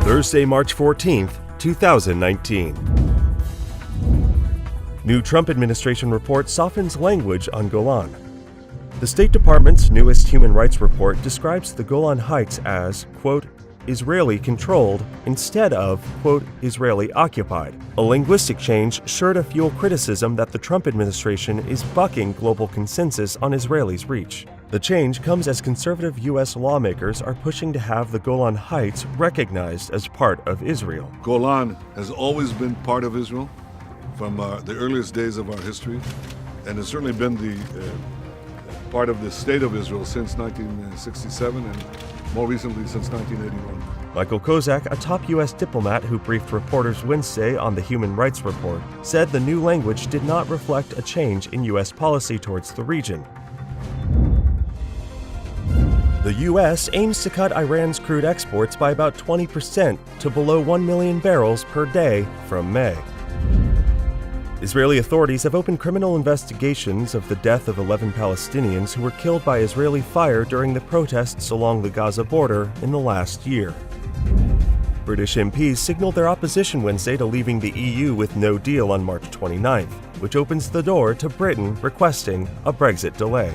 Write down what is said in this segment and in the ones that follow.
Thursday, March 14th, 2019. New Trump administration report softens language on Golan. The State Department's newest human rights report describes the Golan Heights as, quote, Israeli-controlled instead of, quote, Israeli-occupied, a linguistic change sure to fuel criticism that the Trump administration is bucking global consensus on Israelis' reach. The change comes as conservative U.S. lawmakers are pushing to have the Golan Heights recognized as part of Israel. Golan has always been part of Israel from the earliest days of our history, and has certainly been the part of the State of Israel since 1967 and more recently since 1981. Michael Kozak, a top U.S. diplomat who briefed reporters Wednesday on the Human Rights Report, said the new language did not reflect a change in U.S. policy towards the region. The U.S. aims to cut Iran's crude exports by about 20% to below 1 million barrels per day from May. Israeli authorities have opened criminal investigations of the death of 11 Palestinians who were killed by Israeli fire during the protests along the Gaza border in the last year. British MPs signaled their opposition Wednesday to leaving the EU with no deal on March 29th, which opens the door to Britain requesting a Brexit delay.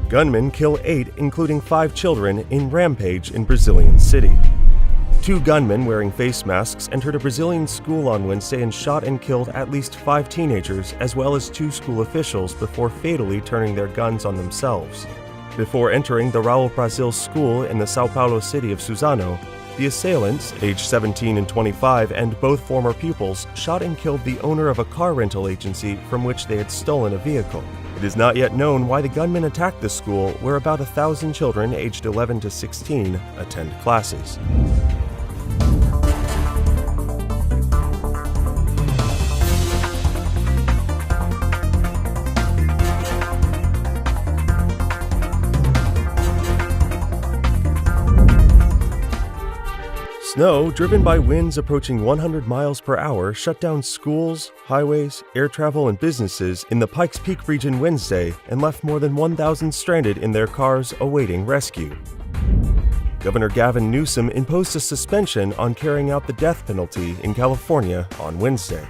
Gunmen kill 8, including 5 children, in rampage in Brazilian city. 2 gunmen wearing face masks entered a Brazilian school on Wednesday and shot and killed at least 5 teenagers, as well as 2 school officials, before fatally turning their guns on themselves. Before entering the Raul Brazil school in the São Paulo city of Suzano, the assailants, aged 17 and 25 and both former pupils, shot and killed the owner of a car rental agency from which they had stolen a vehicle. It is not yet known why the gunmen attacked the school, where about 1,000 children aged 11 to 16 attend classes. Snow, driven by winds approaching 100 miles per hour, shut down schools, highways, air travel, and businesses in the Pikes Peak region Wednesday and left more than 1,000 stranded in their cars awaiting rescue. Governor Gavin Newsom imposed a suspension on carrying out the death penalty in California on Wednesday.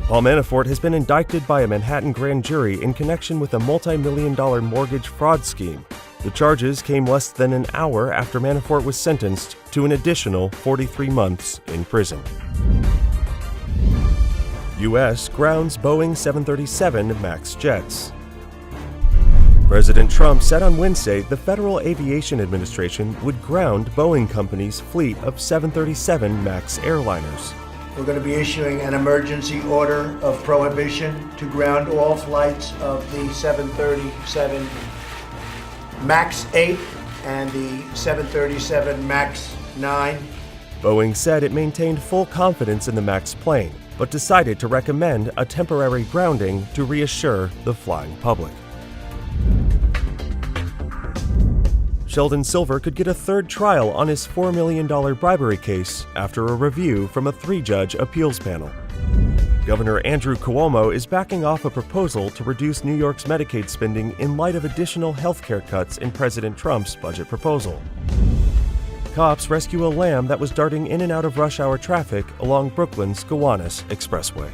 Paul Manafort has been indicted by a Manhattan grand jury in connection with a multi-million-dollar mortgage fraud scheme. The charges came less than an hour after Manafort was sentenced to an additional 43 months in prison. U.S. grounds Boeing 737 MAX jets. President Trump said on Wednesday the Federal Aviation Administration would ground Boeing Company's fleet of 737 MAX airliners. We're going to be issuing an emergency order of prohibition to ground all flights of the 737 MAX 8 and the 737 MAX 9. Boeing said it maintained full confidence in the MAX plane, but decided to recommend a temporary grounding to reassure the flying public. Sheldon Silver could get a third trial on his $4 million bribery case after a review from a 3-judge appeals panel. Governor Andrew Cuomo is backing off a proposal to reduce New York's Medicaid spending in light of additional health care cuts in President Trump's budget proposal. Cops rescue a lamb that was darting in and out of rush hour traffic along Brooklyn's Gowanus Expressway.